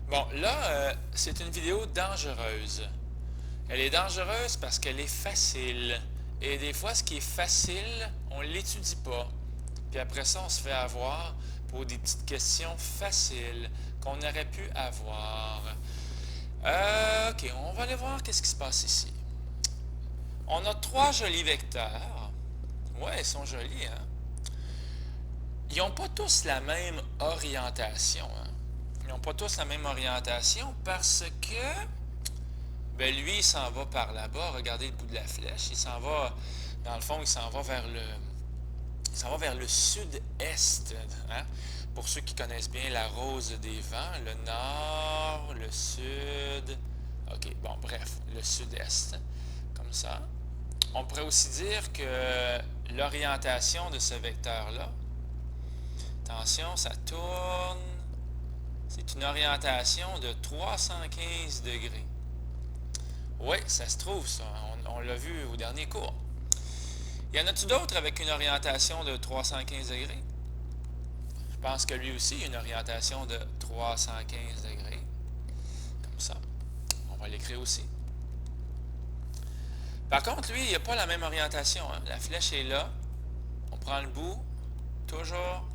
Bon, là, c'est une vidéo dangereuse. Elle est dangereuse parce qu'elle est facile. Et des fois, ce qui est facile, on ne l'étudie pas. Puis après ça, on se fait avoir pour des petites questions faciles qu'on aurait pu avoir. OK, on va aller voir qu'est-ce qui se passe ici. On a trois jolis vecteurs. Ouais, ils sont jolis, hein? Ils n'ont pas tous la même orientation, hein? Ils n'ont pas tous la même orientation parce que ben lui, il s'en va par là-bas. Regardez le bout de la flèche. Il s'en va, dans le fond, il s'en va vers le sud-est. Hein? Pour ceux qui connaissent bien la rose des vents, le nord, le sud. OK, bon, bref, le sud-est. Comme ça. On pourrait aussi dire que l'orientation de ce vecteur-là, attention, ça tourne. C'est une orientation de 315 degrés. Oui, ça se trouve, ça. On l'a vu au dernier cours. Y en a-tu d'autres avec une orientation de 315 degrés? Je pense que lui aussi, il a une orientation de 315 degrés. Comme ça. On va l'écrire aussi. Par contre, lui, il n'a pas la même orientation. Hein? La flèche est là. On prend le bout, toujours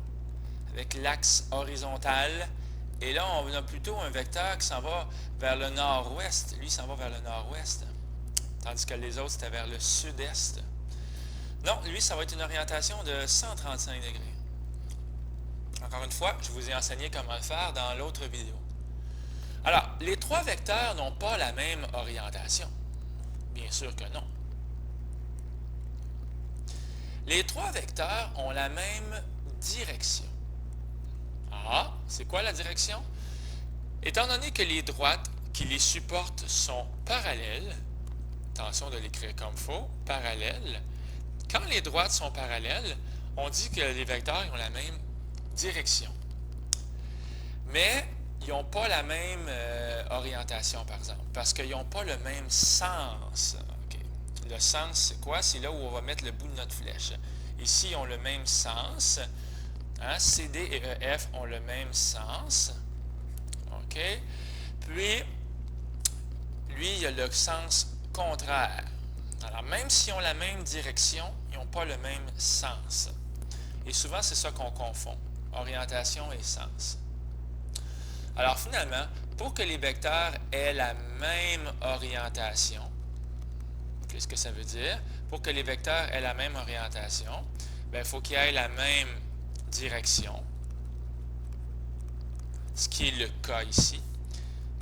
avec l'axe horizontal. Et là, on a plutôt un vecteur qui s'en va vers le nord-ouest. Lui, il s'en va vers le nord-ouest. Tandis que les autres, c'était vers le sud-est. Non, lui, ça va être une orientation de 135 degrés. Encore une fois, je vous ai enseigné comment le faire dans l'autre vidéo. Alors, les trois vecteurs n'ont pas la même orientation. Bien sûr que non. Les trois vecteurs ont la même direction. Ah, c'est quoi la direction? Étant donné que les droites qui les supportent sont parallèles, attention de l'écrire comme il faut, parallèles, quand les droites sont parallèles, on dit que les vecteurs ont la même direction. Mais ils n'ont pas la même orientation, par exemple, parce qu'ils n'ont pas le même sens. Okay. Le sens, c'est quoi? C'est là où on va mettre le bout de notre flèche. Ici, ils ont le même sens. Hein? C, D et E, F ont le même sens. OK? Puis, lui, il a le sens contraire. Alors, même s'ils ont la même direction, ils n'ont pas le même sens. Et souvent, c'est ça qu'on confond, orientation et sens. Alors, finalement, pour que les vecteurs aient la même orientation, qu'est-ce que ça veut dire? Pour que les vecteurs aient la même orientation, il faut qu'ils aient la même direction, ce qui est le cas ici.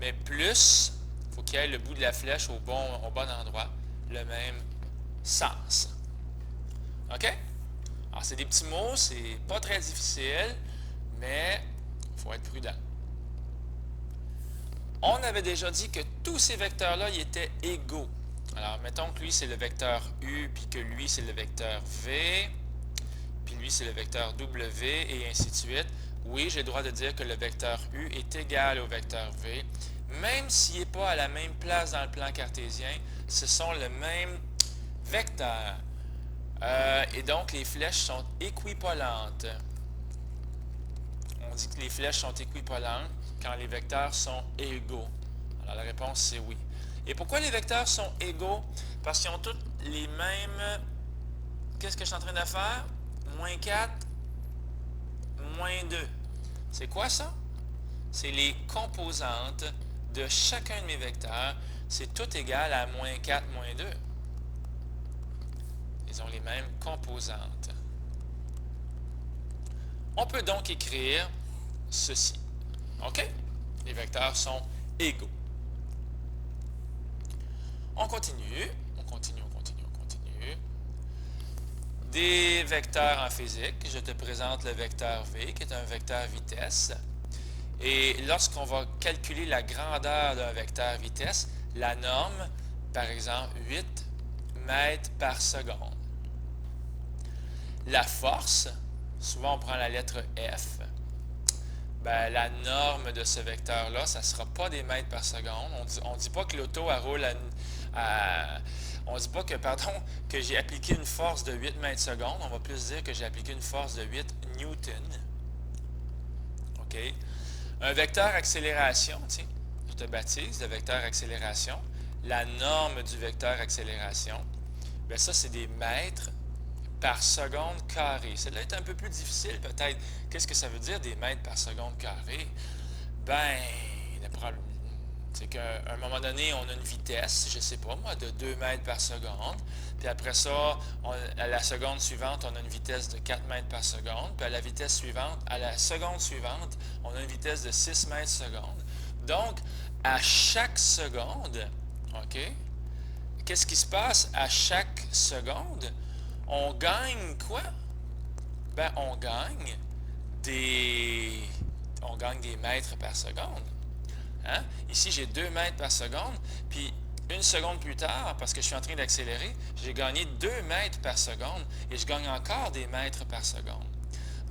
Mais plus, il faut qu'il y ait le bout de la flèche au bon endroit, le même sens. OK? Alors, c'est des petits mots, c'est pas très difficile, mais il faut être prudent. On avait déjà dit que tous ces vecteurs-là, ils étaient égaux. Alors, mettons que lui, c'est le vecteur U, puis que lui, c'est le vecteur V, puis lui, c'est le vecteur W, et ainsi de suite. Oui, j'ai le droit de dire que le vecteur U est égal au vecteur V, même s'il n'est pas à la même place dans le plan cartésien, ce sont le même vecteur. Et donc, les flèches sont équipolantes. On dit que les flèches sont équipolantes quand les vecteurs sont égaux. Alors, la réponse, c'est oui. Et pourquoi les vecteurs sont égaux? Parce qu'ils ont tous les mêmes... Qu'est-ce que je suis en train de faire? Moins 4, moins 2. C'est quoi ça? C'est les composantes de chacun de mes vecteurs. C'est tout égal à moins 4, moins 2. Ils ont les mêmes composantes. On peut donc écrire ceci. OK? Les vecteurs sont égaux. On continue. On continue. Des vecteurs en physique. Je te présente le vecteur V, qui est un vecteur vitesse. Et lorsqu'on va calculer la grandeur d'un vecteur vitesse, la norme, par exemple, 8 mètres par seconde. La force, souvent on prend la lettre F, la norme de ce vecteur-là, ça ne sera pas des mètres par seconde. On ne dit pas que l'auto roule on ne dit pas que j'ai appliqué une force de 8 mètres secondes. On va plus dire que j'ai appliqué une force de 8 newtons. OK? Un vecteur accélération, tiens, je te baptise le vecteur accélération. La norme du vecteur accélération, bien ça, c'est des mètres par seconde carré. Ça doit être un peu plus difficile peut-être. Qu'est-ce que ça veut dire des mètres par seconde carré? Ben, le problème, c'est qu'à un moment donné, on a une vitesse, je ne sais pas moi, de 2 mètres par seconde. Puis après ça, à la seconde suivante, on a une vitesse de 4 mètres par seconde. Puis à la seconde suivante, on a une vitesse de 6 mètres seconde. Donc, à chaque seconde, OK, qu'est-ce qui se passe à chaque seconde? On gagne quoi? Ben, on gagne des mètres par seconde. Hein? Ici, j'ai 2 mètres par seconde, puis une seconde plus tard, parce que je suis en train d'accélérer, j'ai gagné 2 mètres par seconde et je gagne encore des mètres par seconde.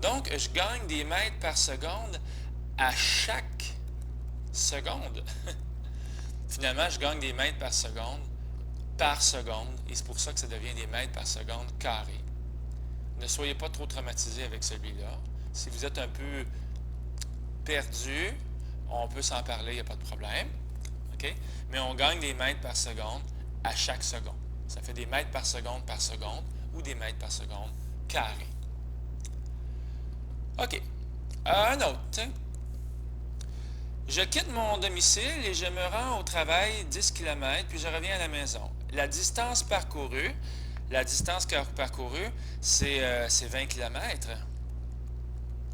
Donc, je gagne des mètres par seconde à chaque seconde. Finalement, je gagne des mètres par seconde, et c'est pour ça que ça devient des mètres par seconde carrés. Ne soyez pas trop traumatisés avec celui-là. Si vous êtes un peu perdu, on peut s'en parler, il n'y a pas de problème. OK? Mais on gagne des mètres par seconde à chaque seconde. Ça fait des mètres par seconde ou des mètres par seconde carrés. OK. Un autre. Tiens. Je quitte mon domicile et je me rends au travail 10 km, puis je reviens à la maison. La distance parcourue, c'est 20 km.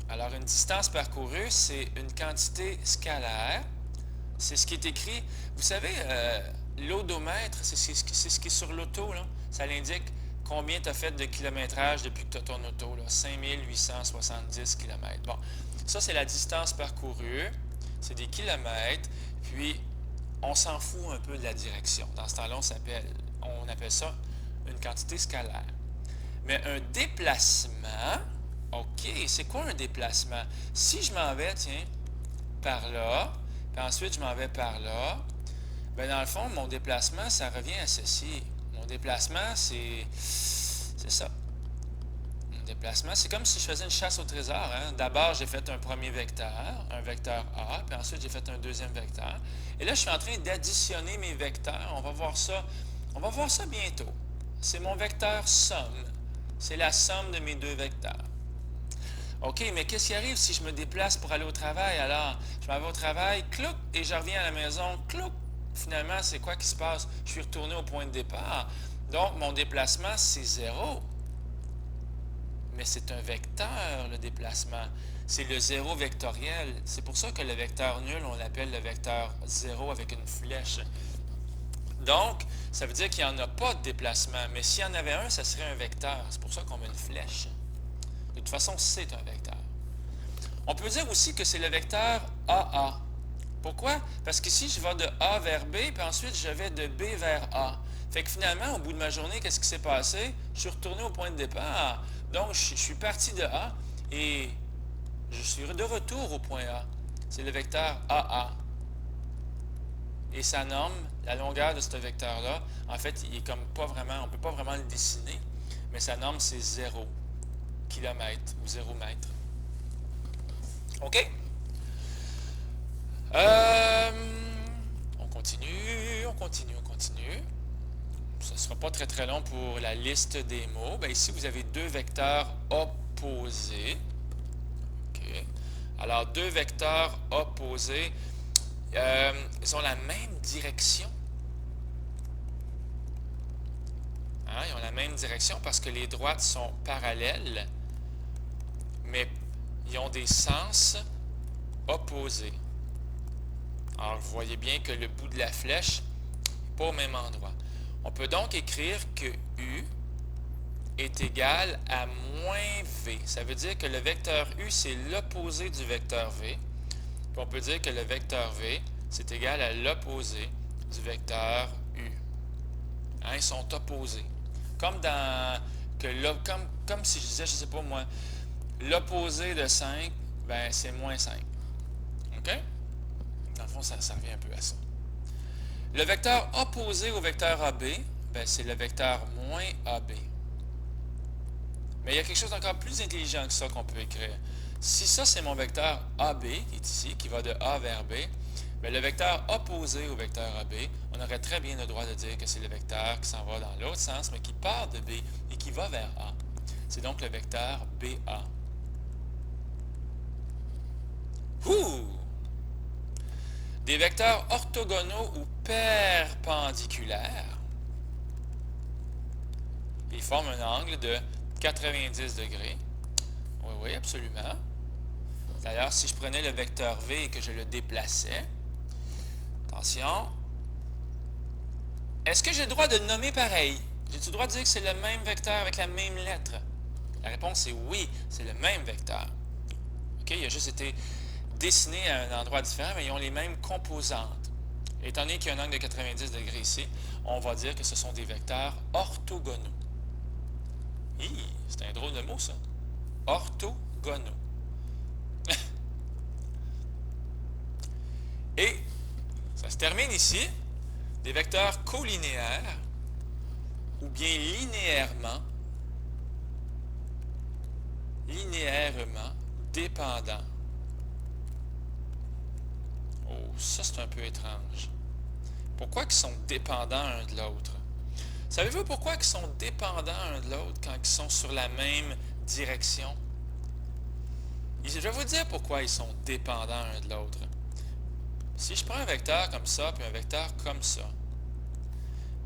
Alors, une distance parcourue, c'est une quantité scalaire. C'est ce qui est écrit. Vous savez, l'odomètre, c'est ce qui est sur l'auto, là. Ça l'indique combien tu as fait de kilométrage depuis que tu as ton auto, là. 5870 km. Bon, ça, c'est la distance parcourue. C'est des kilomètres, puis on s'en fout un peu de la direction. Dans ce temps-là, on appelle ça une quantité scalaire. Mais un déplacement, OK, c'est quoi un déplacement? Si je m'en vais, tiens, par là, puis ensuite je m'en vais par là, bien dans le fond, mon déplacement, ça revient à ceci. Mon déplacement, c'est ça. Déplacement, c'est comme si je faisais une chasse au trésor. Hein? D'abord, j'ai fait un premier vecteur, un vecteur A, puis ensuite, j'ai fait un deuxième vecteur. Et là, je suis en train d'additionner mes vecteurs. On va voir ça bientôt. C'est mon vecteur somme. C'est la somme de mes deux vecteurs. OK, mais qu'est-ce qui arrive si je me déplace pour aller au travail? Alors, je m'en vais au travail, clouc, et je reviens à la maison, clouc. Finalement, c'est quoi qui se passe? Je suis retourné au point de départ. Donc, mon déplacement, c'est 0. Mais c'est un vecteur, le déplacement. C'est le zéro vectoriel. C'est pour ça que le vecteur nul, on l'appelle le vecteur 0 avec une flèche. Donc, ça veut dire qu'il n'y en a pas de déplacement. Mais s'il y en avait un, ça serait un vecteur. C'est pour ça qu'on met une flèche. De toute façon, c'est un vecteur. On peut dire aussi que c'est le vecteur AA. Pourquoi? Parce qu'ici, je vais de A vers B, puis ensuite, je vais de B vers A. Fait que finalement, au bout de ma journée, qu'est-ce qui s'est passé? Je suis retourné au point de départ. Donc, je suis parti de A et je suis de retour au point A. C'est le vecteur AA. Et sa norme, la longueur de ce vecteur-là, en fait, il est comme pas vraiment, on ne peut pas vraiment le dessiner, mais sa norme, c'est 0 km ou 0 mètre. OK? On continue. Ça ne sera pas très très long pour la liste des mots. Bien, ici, vous avez deux vecteurs opposés. OK. Alors, deux vecteurs opposés, ils ont la même direction. Hein? Ils ont la même direction parce que les droites sont parallèles, mais ils ont des sens opposés. Alors, vous voyez bien que le bout de la flèche n'est pas au même endroit. On peut donc écrire que U est égal à moins V. Ça veut dire que le vecteur U, c'est l'opposé du vecteur V. Puis on peut dire que le vecteur V, c'est égal à l'opposé du vecteur U. Hein, ils sont opposés. Comme si je disais, je ne sais pas moi, l'opposé de 5, ben c'est moins 5. OK? Dans le fond, ça revient un peu à ça. Le vecteur opposé au vecteur AB, ben, c'est le vecteur moins AB. Mais il y a quelque chose d'encore plus intelligent que ça qu'on peut écrire. Si ça, c'est mon vecteur AB, qui est ici, qui va de A vers B, bien, le vecteur opposé au vecteur AB, on aurait très bien le droit de dire que c'est le vecteur qui s'en va dans l'autre sens, mais qui part de B et qui va vers A. C'est donc le vecteur BA. Ouh! Des vecteurs orthogonaux ou perpendiculaires, ils forment un angle de 90 degrés. Oui, oui, absolument. D'ailleurs, si je prenais le vecteur V et que je le déplaçais, attention, est-ce que j'ai le droit de le nommer pareil? J'ai-tu le droit de dire que c'est le même vecteur avec la même lettre? La réponse est oui, c'est le même vecteur. OK? Il a juste été dessiné à un endroit différent, mais ils ont les mêmes composantes. Étant donné qu'il y a un angle de 90 degrés ici, on va dire que ce sont des vecteurs orthogonaux. C'est un drôle de mot, ça. Orthogonaux. Et ça se termine ici. Des vecteurs colinéaires ou bien linéairement dépendants. Oh, ça c'est un peu étrange. Pourquoi ils sont dépendants un de l'autre? Savez-vous pourquoi ils sont dépendants un de l'autre quand ils sont sur la même direction? Je vais vous dire pourquoi ils sont dépendants un de l'autre. Si je prends un vecteur comme ça, puis un vecteur comme ça,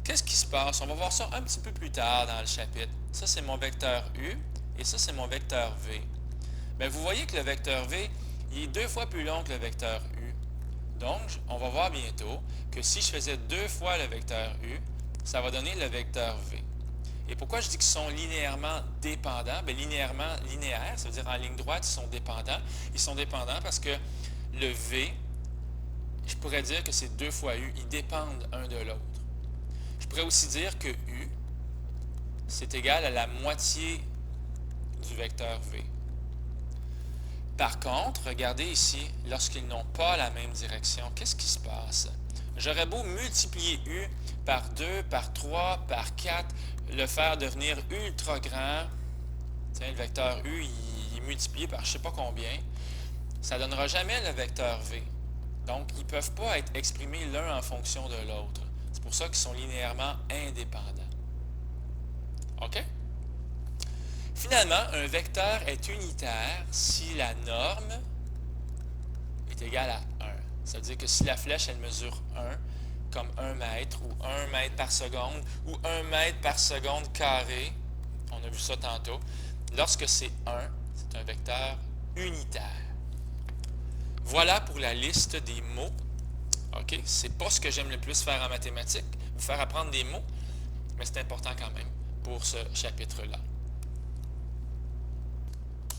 qu'est-ce qui se passe? On va voir ça un petit peu plus tard dans le chapitre. Ça, c'est mon vecteur U, et ça, c'est mon vecteur V. Bien, vous voyez que le vecteur V, il est 2 fois plus long que le vecteur U. Donc, on va voir bientôt que si je faisais 2 fois le vecteur U, ça va donner le vecteur V. Et pourquoi je dis qu'ils sont linéairement dépendants? Bien, linéaire, ça veut dire en ligne droite, ils sont dépendants. Ils sont dépendants parce que le V, je pourrais dire que c'est 2 fois U, ils dépendent un de l'autre. Je pourrais aussi dire que U, c'est égal à la moitié du vecteur V. Par contre, regardez ici, lorsqu'ils n'ont pas la même direction, qu'est-ce qui se passe? J'aurais beau multiplier U par 2, par 3, par 4, le faire devenir ultra grand. Tiens, le vecteur U, il est multiplié par je ne sais pas combien. Ça ne donnera jamais le vecteur V. Donc, ils ne peuvent pas être exprimés l'un en fonction de l'autre. C'est pour ça qu'ils sont linéairement indépendants. OK? Finalement, un vecteur est unitaire si la norme est égale à 1. Ça veut dire que si la flèche, elle mesure 1, comme 1 mètre, ou 1 mètre par seconde, ou 1 mètre par seconde carré, on a vu ça tantôt, lorsque c'est 1, c'est un vecteur unitaire. Voilà pour la liste des mots. OK? C'est pas ce que j'aime le plus faire en mathématiques, vous faire apprendre des mots, mais c'est important quand même pour ce chapitre-là.